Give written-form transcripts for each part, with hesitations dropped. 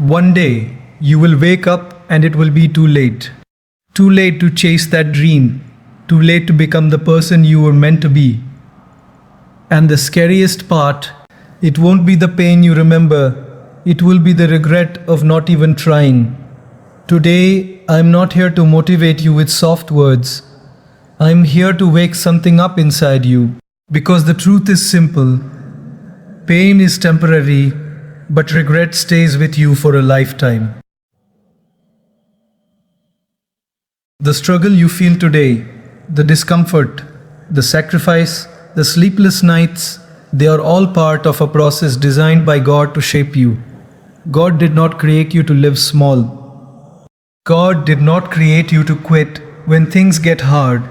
One day, you will wake up and it will be too late. Too late to chase that dream. Too late to become the person you were meant to be. And the scariest part, it won't be the pain you remember. It will be the regret of not even trying. Today, I'm not here to motivate you with soft words. I'm here to wake something up inside you. Because the truth is simple. Pain is temporary, but regret stays with you for a lifetime. The struggle you feel today, the discomfort, the sacrifice, the sleepless nights, they are all part of a process designed by God to shape you. God did not create you to live small. God did not create you to quit when things get hard.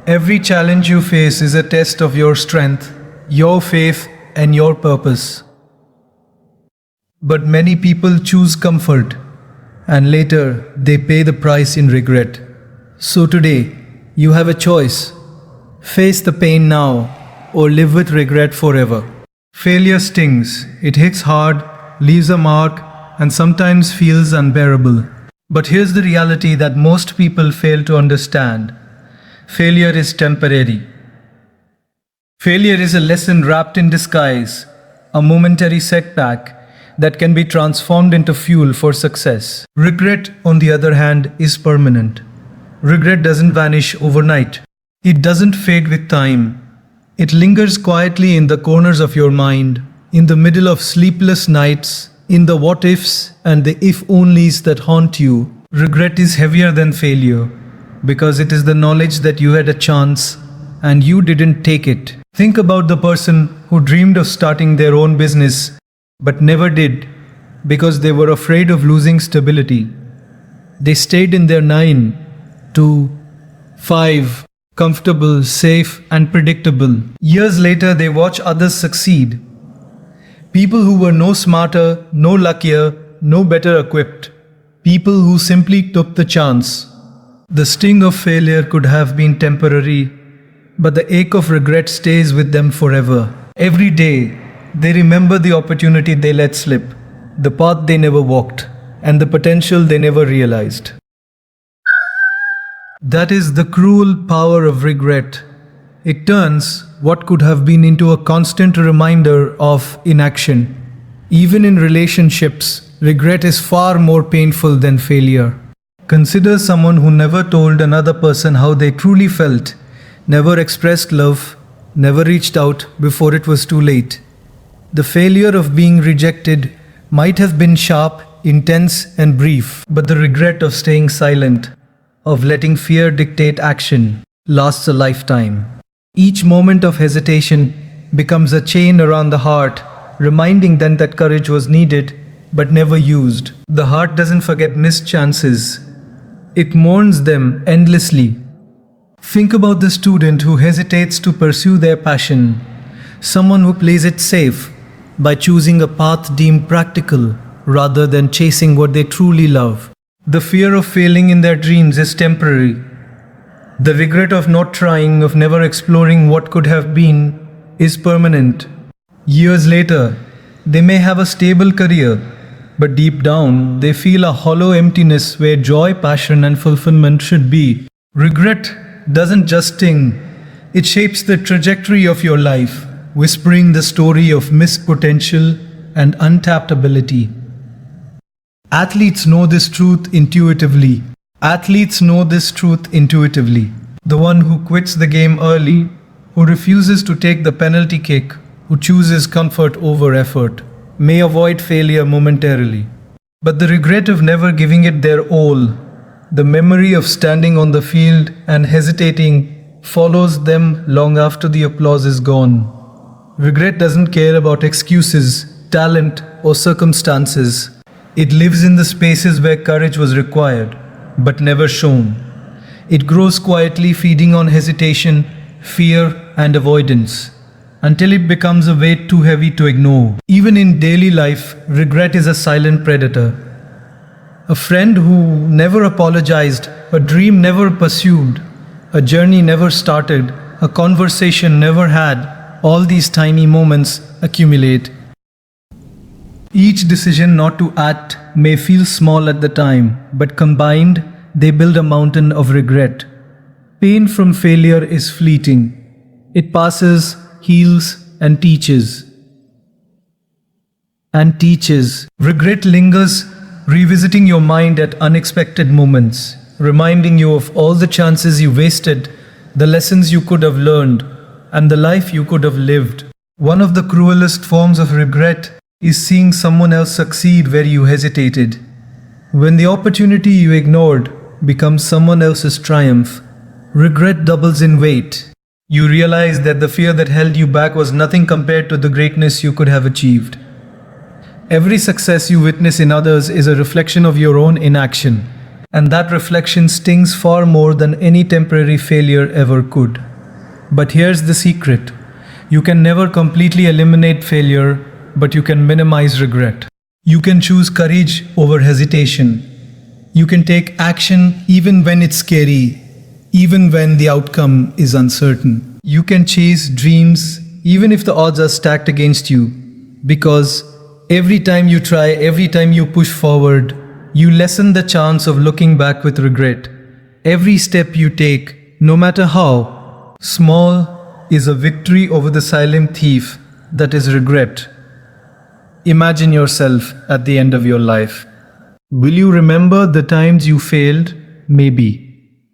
Every challenge you face is a test of your strength, your faith, and your purpose. But many people choose comfort, and later they pay the price in regret. So today, you have a choice. Face the pain now, or live with regret forever. Failure stings, it hits hard, leaves a mark, and sometimes feels unbearable. But here's the reality that most people fail to understand. Failure is temporary. Failure is a lesson wrapped in disguise, a momentary setback that can be transformed into fuel for success. Regret, on the other hand, is permanent. Regret doesn't vanish overnight. It doesn't fade with time. It lingers quietly in the corners of your mind, in the middle of sleepless nights, in the what-ifs and the if-onlys that haunt you. Regret is heavier than failure, because it is the knowledge that you had a chance and you didn't take it. Think about the person who dreamed of starting their own business but never did because they were afraid of losing stability. They stayed in their 9 to 5, comfortable, safe, and predictable. Years later, they watch others succeed. People who were no smarter, no luckier, no better equipped. People who simply took the chance. The sting of failure could have been temporary, but the ache of regret stays with them forever. Every day, they remember the opportunity they let slip, the path they never walked, and the potential they never realized. That is the cruel power of regret. It turns what could have been into a constant reminder of inaction. Even in relationships, regret is far more painful than failure. Consider someone who never told another person how they truly felt, never expressed love, never reached out before it was too late. The failure of being rejected might have been sharp, intense, and brief, but the regret of staying silent, of letting fear dictate action, lasts a lifetime. Each moment of hesitation becomes a chain around the heart, reminding them that courage was needed but never used. The heart doesn't forget missed chances. It mourns them endlessly. Think about the student who hesitates to pursue their passion, someone who plays it safe by choosing a path deemed practical rather than chasing what they truly love. The fear of failing in their dreams is temporary. The regret of not trying, of never exploring what could have been, is permanent. Years later, they may have a stable career, but deep down, they feel a hollow emptiness where joy, passion, and fulfillment should be. Regret doesn't just sting, it shapes the trajectory of your life, whispering the story of missed potential and untapped ability. Athletes know this truth intuitively. The one who quits the game early, who refuses to take the penalty kick, who chooses comfort over effort, may avoid failure momentarily. But the regret of never giving it their all, the memory of standing on the field and hesitating, follows them long after the applause is gone. Regret doesn't care about excuses, talent, or circumstances. It lives in the spaces where courage was required, but never shown. It grows quietly, feeding on hesitation, fear, and avoidance, until it becomes a weight too heavy to ignore. Even in daily life, regret is a silent predator. A friend who never apologized, a dream never pursued, a journey never started, a conversation never had, all these tiny moments accumulate. Each decision not to act may feel small at the time, but combined, they build a mountain of regret. Pain from failure is fleeting. It passes, heals, and teaches. Regret lingers, revisiting your mind at unexpected moments, reminding you of all the chances you wasted, the lessons you could have learned, and the life you could have lived. One of the cruelest forms of regret is seeing someone else succeed where you hesitated. When the opportunity you ignored becomes someone else's triumph, regret doubles in weight. You realize that the fear that held you back was nothing compared to the greatness you could have achieved. Every success you witness in others is a reflection of your own inaction, and that reflection stings far more than any temporary failure ever could. But here's the secret. You can never completely eliminate failure, but you can minimize regret. You can choose courage over hesitation. You can take action even when it's scary, even when the outcome is uncertain. You can chase dreams even if the odds are stacked against you, because every time you try, every time you push forward, you lessen the chance of looking back with regret. Every step you take, no matter how small, is a victory over the silent thief that is regret. Imagine yourself at the end of your life. Will you remember the times you failed? Maybe.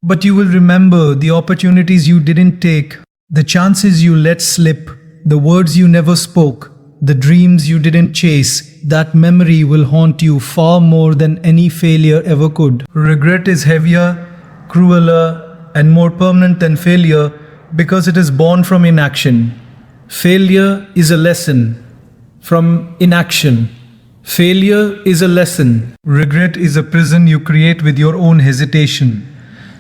But you will remember the opportunities you didn't take, the chances you let slip, the words you never spoke, the dreams you didn't chase. That memory will haunt you far more than any failure ever could. Regret is heavier, crueler, and more permanent than failure because it is born from inaction. Failure is a lesson from inaction. Failure is a lesson. Regret is a prison you create with your own hesitation.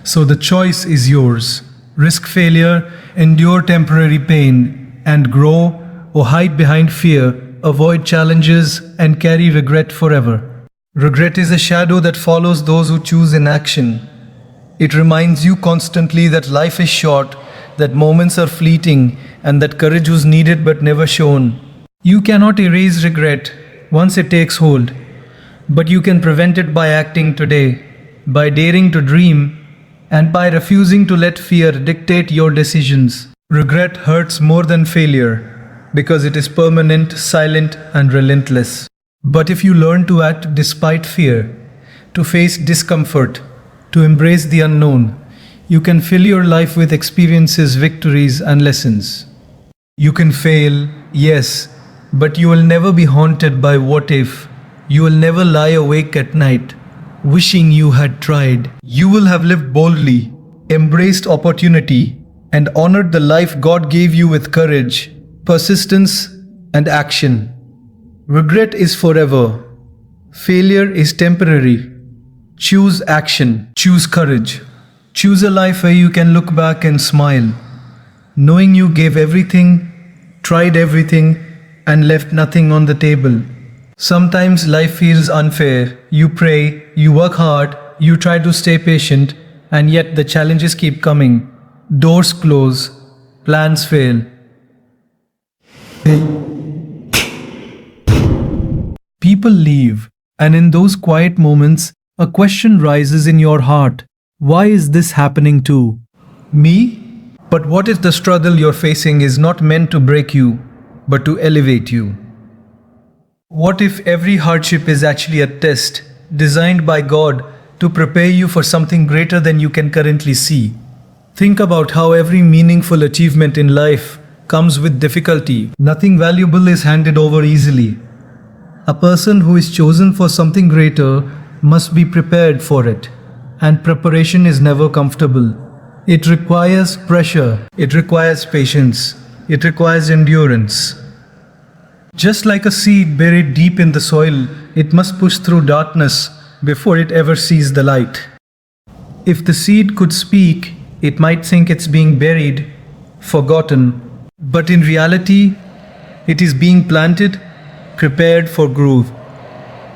So the choice is yours. Risk failure, endure temporary pain, and grow, or hide behind fear, avoid challenges, and carry regret forever. Regret is a shadow that follows those who choose inaction. It reminds you constantly that life is short, that moments are fleeting, and that courage was needed but never shown. You cannot erase regret once it takes hold, but you can prevent it by acting today, by daring to dream, and by refusing to let fear dictate your decisions. Regret hurts more than failure because it is permanent, silent, and relentless. But if you learn to act despite fear, to face discomfort, to embrace the unknown, you can fill your life with experiences, victories, and lessons. You can fail, yes, but you will never be haunted by what if. You will never lie awake at night, wishing you had tried. You will have lived boldly, embraced opportunity, and honored the life God gave you with courage, persistence, and action. Regret is forever. Failure is temporary. Choose action. Choose courage. Choose a life where you can look back and smile, knowing you gave everything, tried everything, and left nothing on the table. Sometimes life feels unfair. You pray, you work hard, you try to stay patient, and yet the challenges keep coming. Doors close, plans fail. People leave, and in those quiet moments, a question rises in your heart. Why is this happening to me? But what if the struggle you're facing is not meant to break you, but to elevate you? What if every hardship is actually a test designed by God to prepare you for something greater than you can currently see? Think about how every meaningful achievement in life comes with difficulty. Nothing valuable is handed over easily. A person who is chosen for something greater must be prepared for it, and preparation is never comfortable. It requires pressure, it requires patience, it requires endurance. Just like a seed buried deep in the soil, it must push through darkness before it ever sees the light. If the seed could speak, it might think it's being buried, forgotten, but in reality, it is being planted, prepared for growth.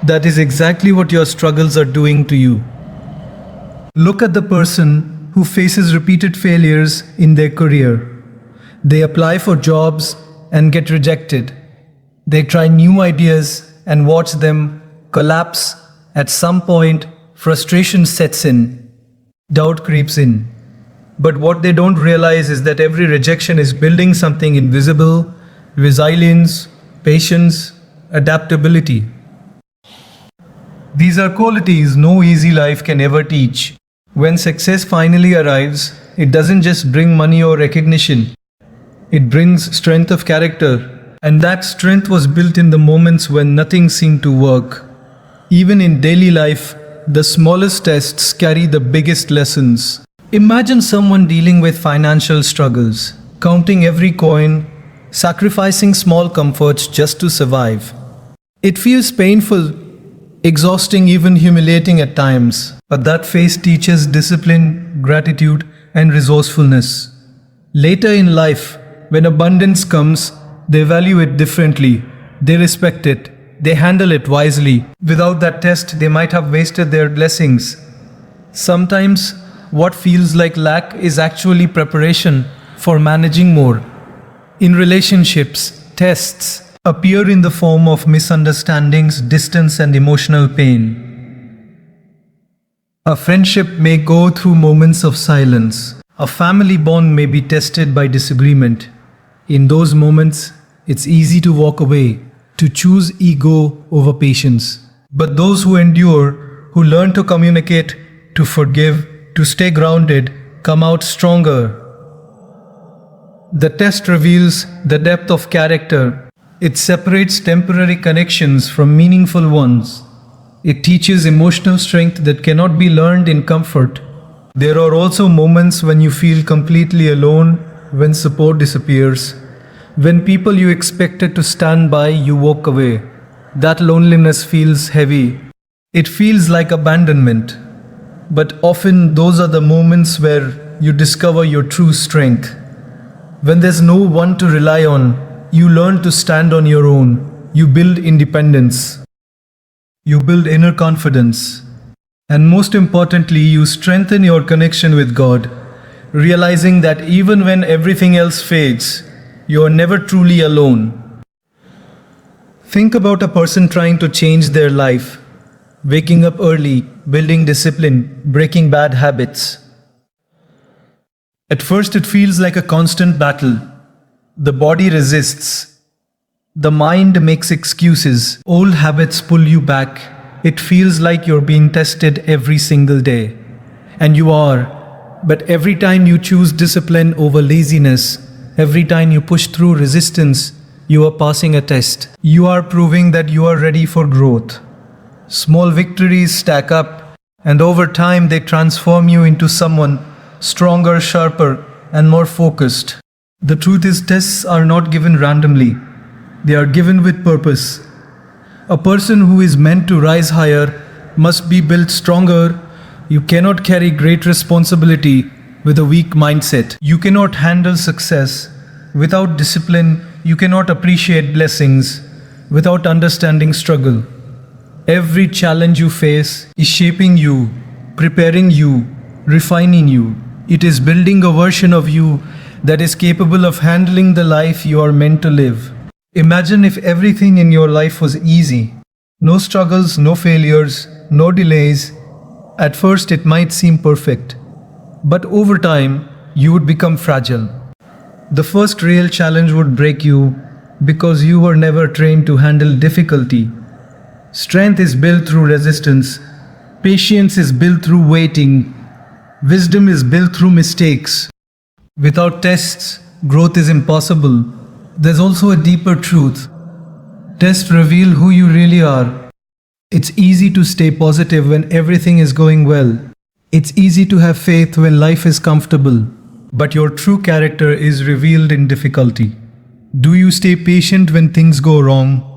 That is exactly what your struggles are doing to you. Look at the person who faces repeated failures in their career. They apply for jobs and get rejected. They try new ideas and watch them collapse. At some point, frustration sets in, doubt creeps in. But what they don't realize is that every rejection is building something invisible: resilience, patience, adaptability. These are qualities no easy life can ever teach. When success finally arrives, it doesn't just bring money or recognition, it brings strength of character. And that strength was built in the moments when nothing seemed to work. Even in daily life, the smallest tests carry the biggest lessons. Imagine someone dealing with financial struggles, counting every coin, sacrificing small comforts just to survive. It feels painful, exhausting, even humiliating at times. But that phase teaches discipline, gratitude, and resourcefulness. Later in life, when abundance comes, they value it differently. They respect it. They handle it wisely. Without that test, they might have wasted their blessings. Sometimes, what feels like lack is actually preparation for managing more. In relationships, tests appear in the form of misunderstandings, distance, and emotional pain. A friendship may go through moments of silence. A family bond may be tested by disagreement. In those moments, it's easy to walk away, to choose ego over patience. But those who endure, who learn to communicate, to forgive, to stay grounded, come out stronger. The test reveals the depth of character. It separates temporary connections from meaningful ones. It teaches emotional strength that cannot be learned in comfort. There are also moments when you feel completely alone, when support disappears. When people you expected to stand by, you walk away. That loneliness feels heavy. It feels like abandonment. But often those are the moments where you discover your true strength. When there's no one to rely on, you learn to stand on your own. You build independence. You build inner confidence. And most importantly, you strengthen your connection with God, realizing that even when everything else fades, you are never truly alone. Think about a person trying to change their life, waking up early, building discipline, breaking bad habits. At first, it feels like a constant battle. The body resists. The mind makes excuses. Old habits pull you back. It feels like you're being tested every single day. And you are. But every time you choose discipline over laziness, every time you push through resistance, you are passing a test. You are proving that you are ready for growth. Small victories stack up, and over time they transform you into someone stronger, sharper, and more focused. The truth is, tests are not given randomly. They are given with purpose. A person who is meant to rise higher must be built stronger. You cannot carry great responsibility with a weak mindset. You cannot handle success without discipline. You cannot appreciate blessings without understanding struggle. Every challenge you face is shaping you, preparing you, refining you. It is building a version of you that is capable of handling the life you are meant to live. Imagine if everything in your life was easy. No struggles, no failures, no delays. At first it might seem perfect, but over time you would become fragile. The first real challenge would break you because you were never trained to handle difficulty. Strength is built through resistance. Patience is built through waiting. Wisdom is built through mistakes. Without tests, growth is impossible. There's also a deeper truth. Tests reveal who you really are. It's easy to stay positive when everything is going well. It's easy to have faith when life is comfortable. But your true character is revealed in difficulty. Do you stay patient when things go wrong?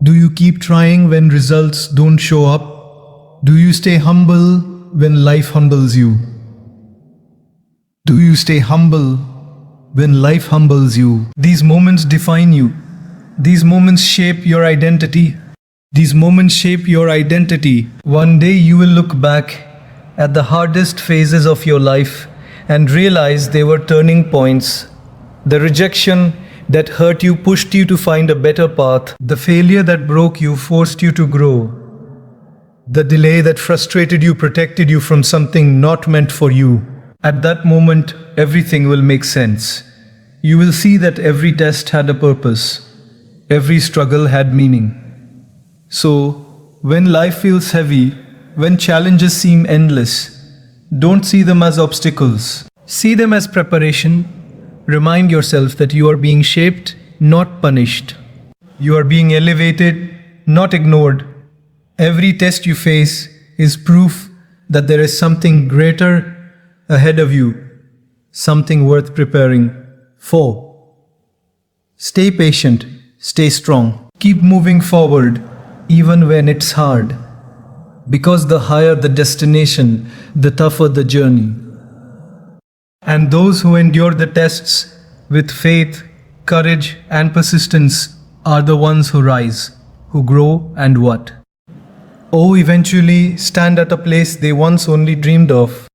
Do you keep trying when results don't show up? Do you stay humble when life humbles you? Do you stay humble when life humbles you? These moments define you. These moments shape your identity. These moments shape your identity. One day you will look back at the hardest phases of your life and realize they were turning points. The rejection that hurt you pushed you to find a better path. The failure that broke you forced you to grow. The delay that frustrated you protected you from something not meant for you. At that moment, everything will make sense. You will see that every test had a purpose. Every struggle had meaning. So, when life feels heavy, when challenges seem endless, don't see them as obstacles. See them as preparation. Remind yourself that you are being shaped, not punished. You are being elevated, not ignored. Every test you face is proof that there is something greater ahead of you, something worth preparing for. Stay patient, stay strong. Keep moving forward, even when it's hard. Because the higher the destination, the tougher the journey. And those who endure the tests with faith, courage, and persistence are the ones who rise, who grow, and what? Oh, eventually stand at a place they once only dreamed of.